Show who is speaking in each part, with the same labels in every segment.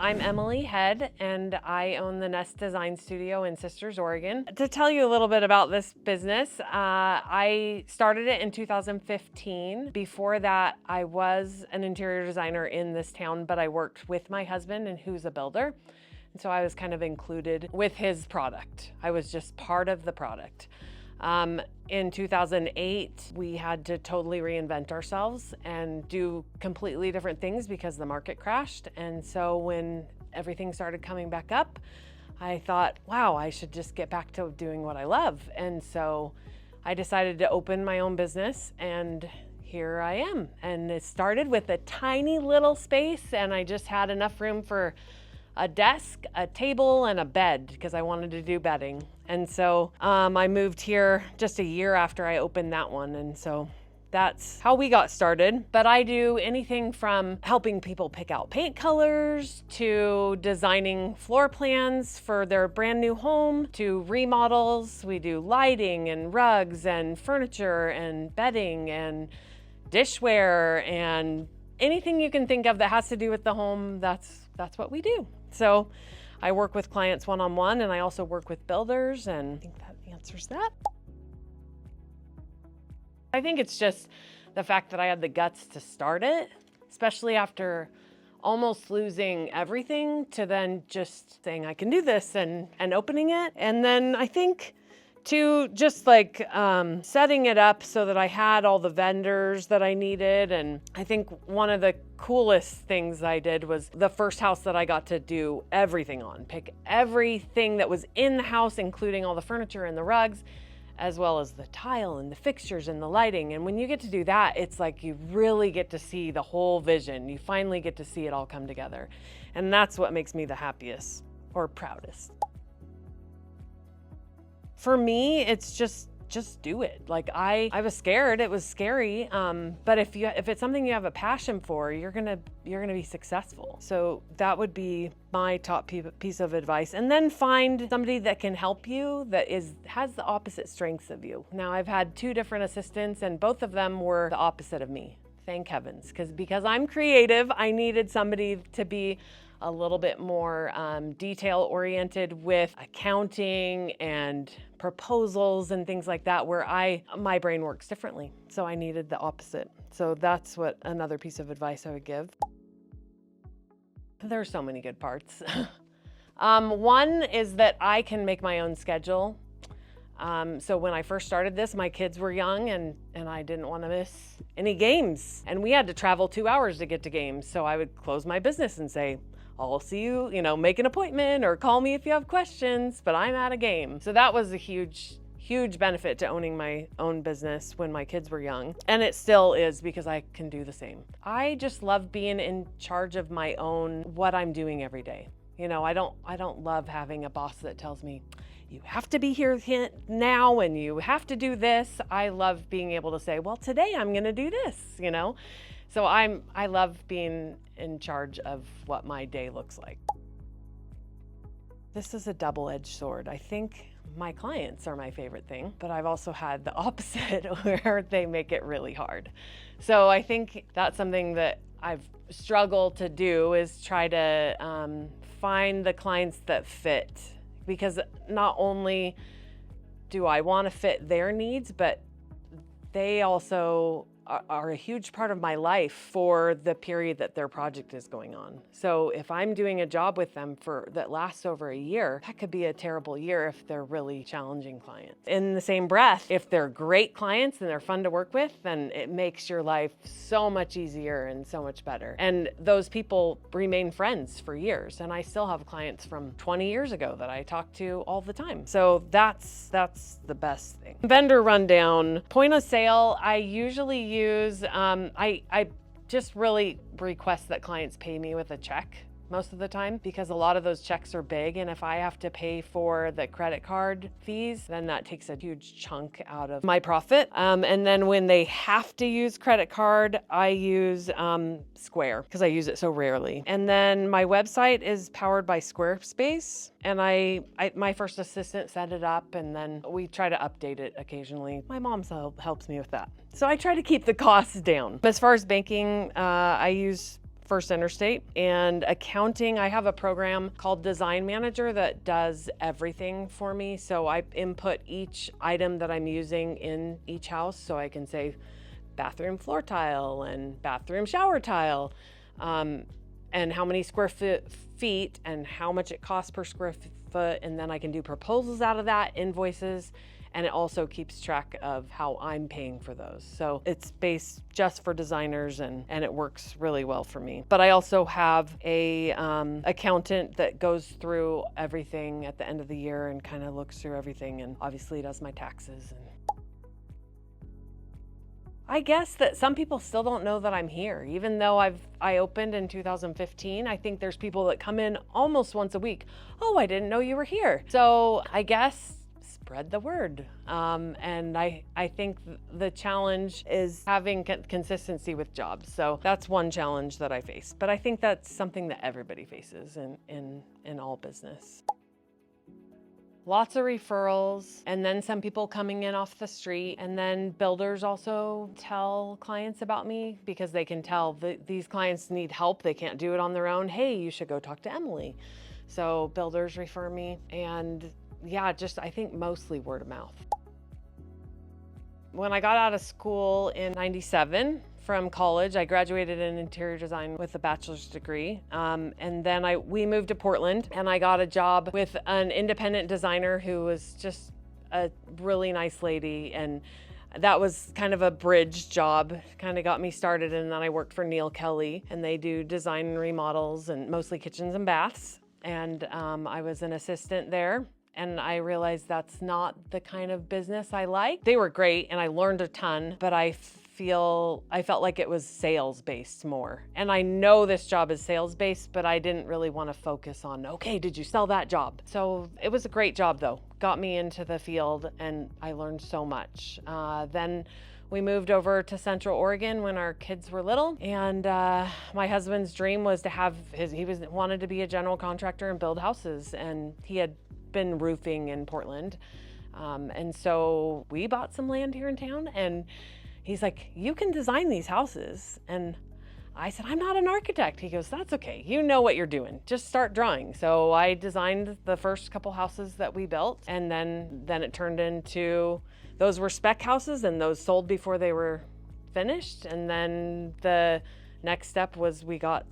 Speaker 1: I'm Emily Head, and I own the Nest Design Studio in Sisters, Oregon. To tell you a little bit about this business, I started it in 2015. Before that, I was an interior designer in this town, but I worked with my husband, and who's a builder. And so I was kind of included with his product. I was just part of the product. In 2008, we had to totally reinvent ourselves and do completely different things because the market crashed. And so when everything started coming back up, I thought, wow, I should just get back to doing what I love. And so I decided to open my own business, and here I am. And it started with a tiny little space, and I just had enough room for a desk, a table, and a bed because I wanted to do bedding. And so I moved here just a year after I opened that one. And so that's how we got started. But I do anything from helping people pick out paint colors to designing floor plans for their brand new home to remodels. We do lighting and rugs and furniture and bedding and dishware and anything you can think of that has to do with the home. That's what we do. So I work with clients one-on-one, and I also work with builders, and I think that answers that. I think it's just the fact that I had the guts to start it, especially after almost losing everything, to then just saying I can do this and opening it. And then I think to just like setting it up so that I had all the vendors that I needed. And I think one of the coolest things I did was the first house that I got to do everything on, pick everything that was in the house, including all the furniture and the rugs, as well as the tile and the fixtures and the lighting. And when you get to do that, it's like you really get to see the whole vision. You finally get to see it all come together. And that's what makes me the happiest or proudest. For me, it's just do it. Like I was scared, it was scary. But if it's something you have a passion for, you're gonna be successful. So that would be my top piece of advice. And then find somebody that can help you that has the opposite strengths of you. Now I've had 2 different assistants, and both of them were the opposite of me. Thank heavens, because I'm creative, I needed somebody to be a little bit more detail-oriented with accounting and proposals and things like that, where my brain works differently. So I needed the opposite. So that's what another piece of advice I would give. There are so many good parts. One is that I can make my own schedule. So when I first started this, my kids were young, and I didn't want to miss any games. And we had to travel 2 hours to get to games. So I would close my business and say, I'll see you, make an appointment or call me if you have questions, but I'm at a game. So that was a huge benefit to owning my own business when my kids were young. And it still is, because I can do the same. I just love being in charge of my own, what I'm doing every day. I don't love having a boss that tells me, you have to be here now and you have to do this. I love being able to say, well, today I'm gonna do this, So I love being in charge of what my day looks like. This is a double-edged sword. I think my clients are my favorite thing, but I've also had the opposite where they make it really hard. So I think that's something that I've struggled to do, is try to find the clients that fit, because not only do I want to fit their needs, but they also are a huge part of my life for the period that their project is going on. So if I'm doing a job with them that lasts over a year, that could be a terrible year if they're really challenging clients. In the same breath, if they're great clients and they're fun to work with, then it makes your life so much easier and so much better. And those people remain friends for years. And I still have clients from 20 years ago that I talk to all the time. So that's the best thing. Vendor rundown. Point of sale, I usually use, I just really request that clients pay me with a check most of the time, because a lot of those checks are big, and if I have to pay for the credit card fees, then that takes a huge chunk out of my profit. And then when they have to use credit card, I use Square, because I use it so rarely. And then my website is powered by Squarespace, and my first assistant set it up, and then we try to update it occasionally. My mom helps me with that. So I try to keep the costs down. As far as banking, I use First Interstate. And accounting, I have a program called Design Manager that does everything for me. So I input each item that I'm using in each house, so I can say bathroom floor tile and bathroom shower tile, and how many square feet and how much it costs per square foot. And then I can do proposals out of that, invoices, and it also keeps track of how I'm paying for those. So it's based just for designers, and it works really well for me. But I also have a accountant that goes through everything at the end of the year and kind of looks through everything, and obviously does my taxes. And I guess that some people still don't know that I'm here, even though I opened in 2015. I think there's people that come in almost once a week. Oh, I didn't know you were here. So I guess spread the word. And I think the challenge is having consistency with jobs. So that's one challenge that I face. But I think that's something that everybody faces in all business. Lots of referrals, and then some people coming in off the street, and then builders also tell clients about me because they can tell that these clients need help. They can't do it on their own. Hey, you should go talk to Emily. So builders refer me, and yeah, just I think mostly word of mouth. When I got out of school in '97 from college, I graduated in interior design with a bachelor's degree. And then we moved to Portland, and I got a job with an independent designer who was just a really nice lady. And that was kind of a bridge job, kind of got me started. And then I worked for Neil Kelly, and they do design and remodels and mostly kitchens and baths. And I was an assistant there. And I realized that's not the kind of business I like. They were great, and I learned a ton, but I felt like it was sales-based more. And I know this job is sales-based, but I didn't really want to focus on, okay, did you sell that job? So it was a great job though. Got me into the field, and I learned so much. Then we moved over to Central Oregon when our kids were little, and my husband's dream was to have wanted to be a general contractor and build houses, and he had been roofing in Portland. And so we bought some land here in town, and he's like, you can design these houses. And I said, I'm not an architect. He goes, that's okay. You know what you're doing. Just start drawing. So I designed the first couple houses that we built, and then it turned into, those were spec houses, and those sold before they were finished. And then the next step was we got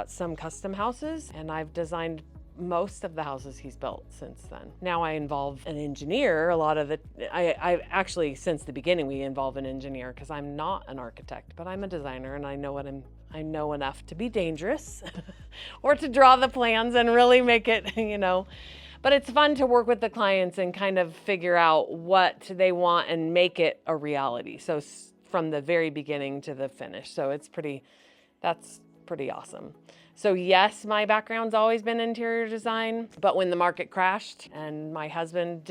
Speaker 1: some custom houses, and I've designed most of the houses he's built since then. Now I involve an engineer. I actually, since the beginning, we involve an engineer because I'm not an architect, but I'm a designer, and I know enough to be dangerous or to draw the plans and really make it, But it's fun to work with the clients and kind of figure out what they want and make it a reality. So from the very beginning to the finish. So that's pretty awesome. So yes, my background's always been interior design, but when the market crashed and my husband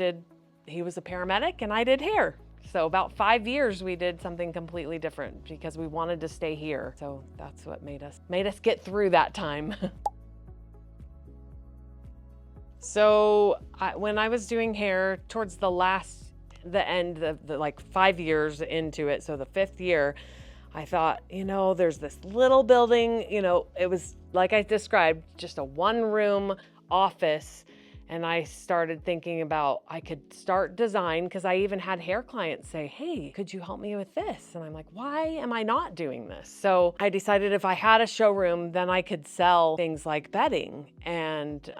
Speaker 1: he was a paramedic and I did hair. So about 5 years we did something completely different because we wanted to stay here. So that's what made us get through that time. So when I was doing hair towards the end of like 5 years into it, so the 5th year, I thought, there's this little building, it was like I described, just a one-room office. And I started thinking about, I could start design, because I even had hair clients say, hey, could you help me with this? And I'm like, why am I not doing this? So I decided if I had a showroom, then I could sell things like bedding and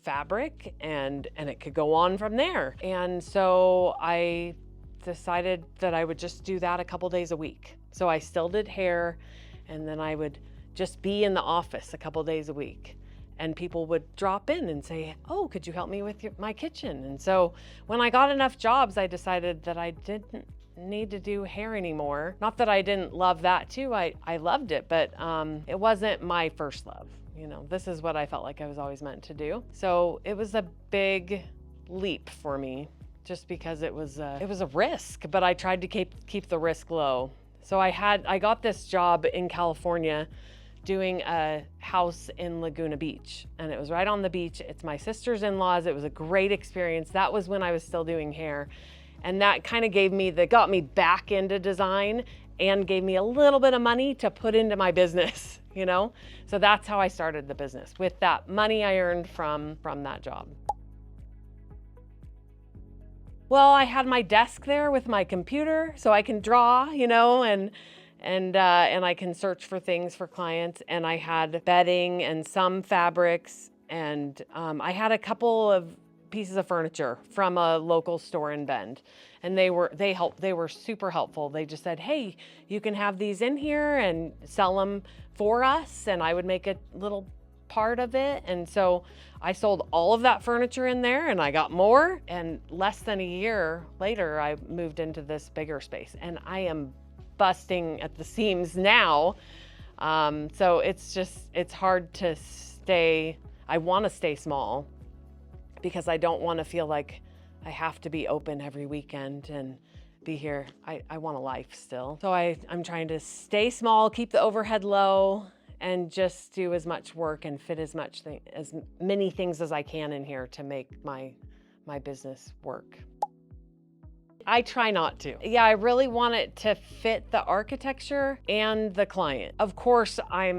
Speaker 1: fabric, and it could go on from there. And so I decided that I would just do that a couple days a week. So I still did hair, and then I would just be in the office a couple days a week. And people would drop in and say, oh, could you help me with my kitchen? And so when I got enough jobs, I decided that I didn't need to do hair anymore. Not that I didn't love that too, I loved it, but it wasn't my first love. This is what I felt like I was always meant to do. So it was a big leap for me, just because it was a risk, but I tried to keep the risk low. So I got this job in California doing a house in Laguna Beach, and it was right on the beach. It's my sister's in-laws. It was a great experience. That was when I was still doing hair, and that kind of got me back into design and gave me a little bit of money to put into my business. you know? So that's how I started the business, with that money I earned from that job. Well, I had my desk there with my computer so I can draw, you know, and I can search for things for clients. And I had bedding and some fabrics, and I had a couple of pieces of furniture from a local store in Bend, and they were super helpful. They just said, hey, you can have these in here and sell them for us, and I would make a little part of it. And so I sold all of that furniture in there, and I got more, and less than a year later I moved into this bigger space, and I am busting at the seams now. So it's hard to stay. I want to stay small because I don't want to feel like I have to be open every weekend and be here. I want a life still. So I'm trying to stay small, keep the overhead low, and just do as much work and fit as many things as I can in here to make my business work. I try not to. Yeah, I really want it to fit the architecture and the client. Of course, I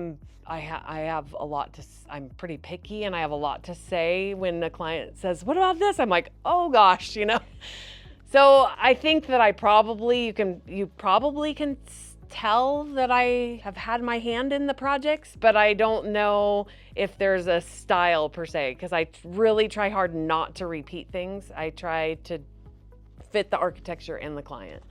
Speaker 1: have a lot to, I'm pretty picky, and I have a lot to say when a client says, what about this? I'm like, oh gosh, you know? So I think that you probably can tell that I have had my hand in the projects, but I don't know if there's a style per se, because I really try hard not to repeat things. I try to fit the architecture and the client,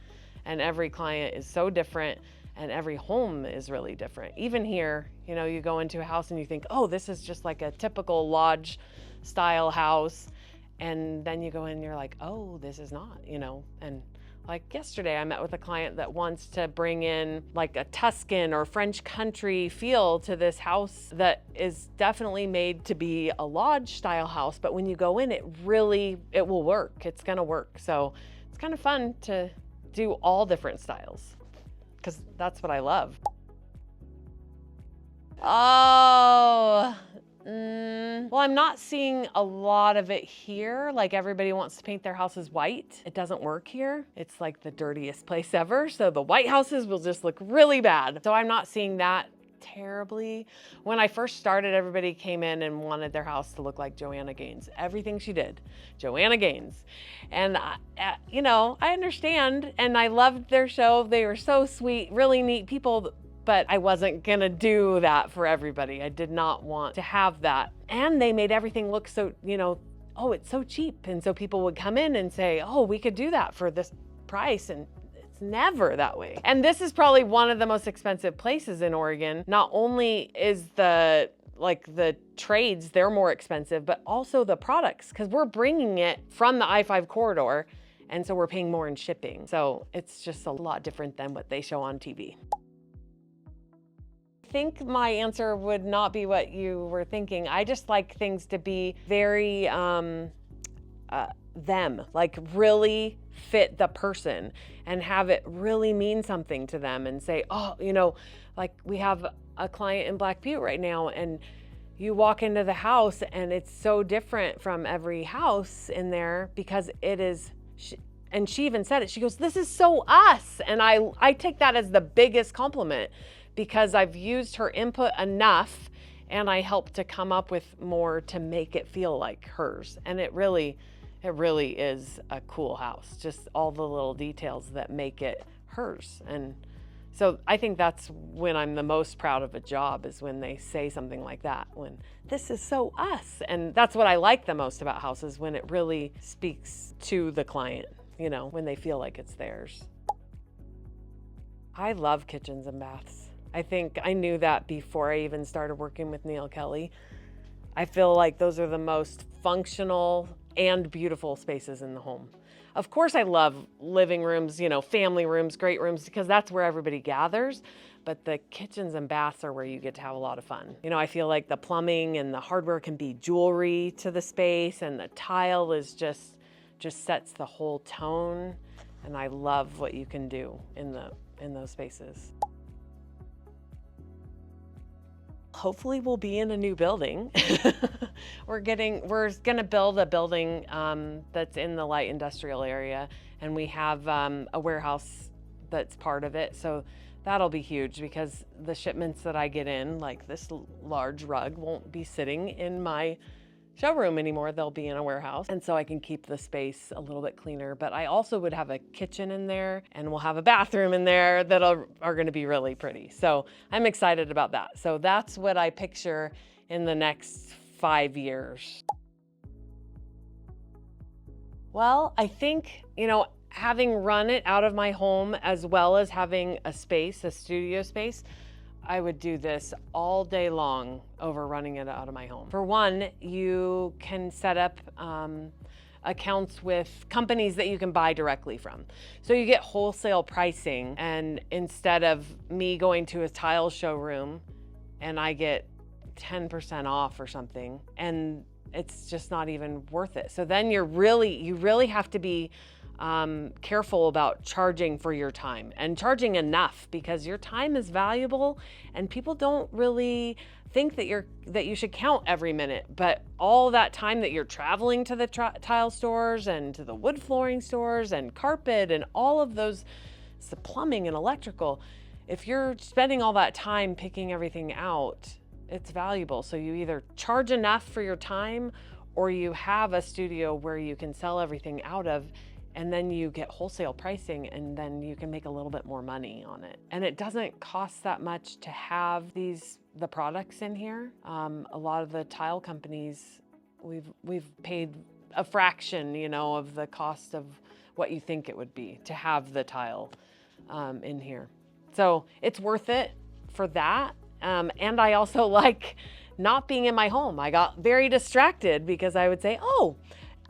Speaker 1: and every client is so different, and every home is really different. Even here, you know, you go into a house and you think, oh, this is just like a typical lodge style house, and then you go in and you're like, oh, this is not, you know. And like yesterday, I met with a client that wants to bring in like a Tuscan or French country feel to this house that is definitely made to be a lodge style house, but when you go in, it will work. It's gonna work. So it's kind of fun to do all different styles, because that's what I love. Oh, well, I'm not seeing a lot of it here. Like, everybody wants to paint their houses white. It doesn't work here. It's like the dirtiest place ever. So the white houses will just look really bad. So I'm not seeing that terribly. When I first started, everybody came in and wanted their house to look like Joanna Gaines. Everything she did, Joanna Gaines. And, you know, I understand. And I loved their show. They were so sweet, really neat people. But I wasn't gonna do that for everybody. I did not want to have that. And they made everything look so, you know, oh, it's so cheap. And so people would come in and say, oh, we could do that for this price. And it's never that way. And this is probably one of the most expensive places in Oregon. Not only is the trades, they're more expensive, but also the products, because we're bringing it from the I-5 corridor. And so we're paying more in shipping. So it's just a lot different than what they show on TV. I think my answer would not be what you were thinking. I just like things to be very them, like really fit the person and have it really mean something to them, and say, oh, you know, like we have a client in Black Butte right now, and you walk into the house and it's so different from every house in there, because it is, and she even said it, she goes, this is so us. And I take that as the biggest compliment, because I've used her input enough, and I helped to come up with more to make it feel like hers. And it really is a cool house, just all the little details that make it hers. And so I think that's when I'm the most proud of a job, is when they say something like that, when this is so us. And that's what I like the most about houses, when it really speaks to the client, you know, when they feel like it's theirs. I love kitchens and baths. I think I knew that before I even started working with Neil Kelly. I feel like those are the most functional and beautiful spaces in the home. Of course, I love living rooms, you know, family rooms, great rooms, because that's where everybody gathers. But the kitchens and baths are where you get to have a lot of fun. You know, I feel like the plumbing and the hardware can be jewelry to the space, and the tile is just sets the whole tone. And I love what you can do in those spaces. Hopefully we'll be in a new building. We're gonna build a building that's in the light industrial area, and we have a warehouse that's part of it. So That'll be huge because the shipments that I get in, like this large rug, won't be sitting in my showroom anymore. They'll be in a warehouse. And so I can keep the space a little bit cleaner. But I also would have a kitchen in there, and we'll have a bathroom in there that are going to be really pretty. So I'm excited about that. So that's what I picture in the next 5 years. Well, I think, having run it out of my home as well as having a space, a studio space, I would do this all day long over running it out of my home. For one, you can set up accounts with companies that you can buy directly from. So you get wholesale pricing, and instead of me going to a tile showroom and I get 10% off or something, and it's just not even worth it. So then you really have to be careful about charging for your time and charging enough, because your time is valuable and people don't really think that you should count every minute. But all that time that you're traveling to the tile stores and to the wood flooring stores and carpet and all of those, the plumbing and electrical, if you're spending all that time picking everything out, it's valuable. So you either charge enough for your time, or you have a studio where you can sell everything out of, and then you get wholesale pricing, and then you can make a little bit more money on it. And it doesn't cost that much to have the products in here. A lot of the tile companies, we've paid a fraction, of the cost of what you think it would be to have the tile in here. So it's worth it for that. And I also like not being in my home. I got very distracted because I would say, oh,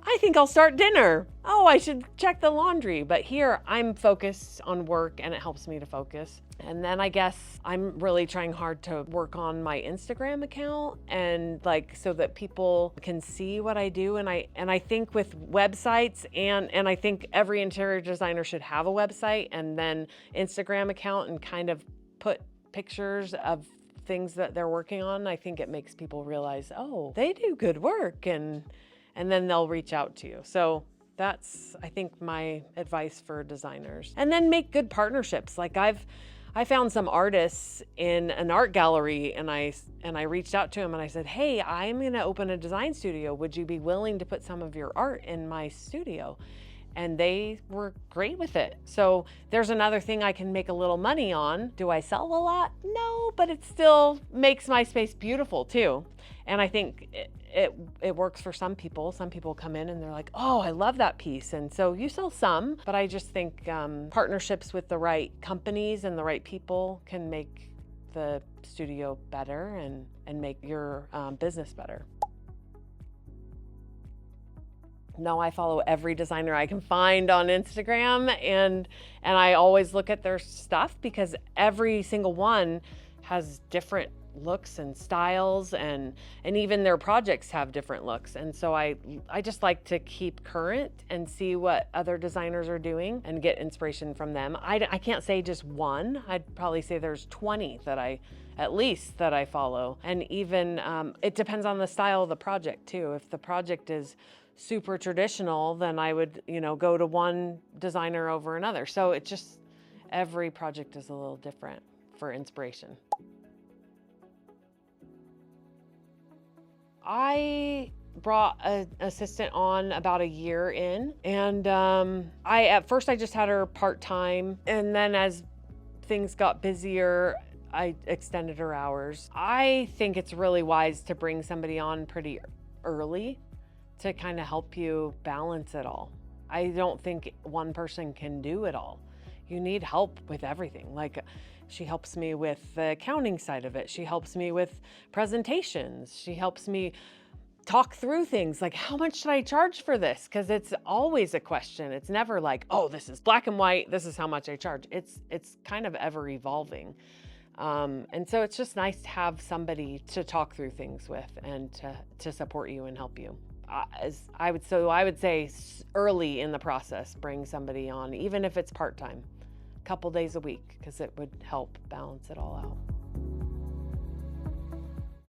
Speaker 1: I think I'll start dinner. Oh, I should check the laundry. But here I'm focused on work, and it helps me to focus. And then I guess I'm really trying hard to work on my Instagram account, and so that people can see what I do. And I think with websites, and I think every interior designer should have a website and then Instagram account, and kind of put pictures of things that they're working on. I think it makes people realize, oh, they do good work, and then they'll reach out to you. So that's, I think, my advice for designers. And then make good partnerships. Like I found some artists in an art gallery, and I reached out to them and I said, hey, I'm gonna open a design studio. Would you be willing to put some of your art in my studio? And they were great with it. So there's another thing I can make a little money on. Do I sell a lot? No, but it still makes my space beautiful too. And I think it works for some people. Some people come in and they're like, oh, I love that piece. And so you sell some, but I just think partnerships with the right companies and the right people can make the studio better and make your business better. No, I follow every designer I can find on Instagram, and I always look at their stuff, because every single one has different looks and styles, and even their projects have different looks. And so I just like to keep current and see what other designers are doing and get inspiration from them. I can't say just one. I'd probably say there's 20 at least that I follow. And even it depends on the style of the project too. If the project is super traditional, then I would, go to one designer over another. So it just, every project is a little different for inspiration. I brought an assistant on about a year in, and at first I just had her part-time, and then as things got busier, I extended her hours. I think it's really wise to bring somebody on pretty early to kind of help you balance it all. I don't think one person can do it all. You need help with everything. Like, she helps me with the accounting side of it. She helps me with presentations. She helps me talk through things like, how much should I charge for this? Because it's always a question. It's never like, oh, this is black and white, this is how much I charge. It's kind of ever evolving. And so it's just nice to have somebody to talk through things with and to support you and help you. I would say early in the process, bring somebody on, even if it's part-time, a couple days a week, because it would help balance it all out.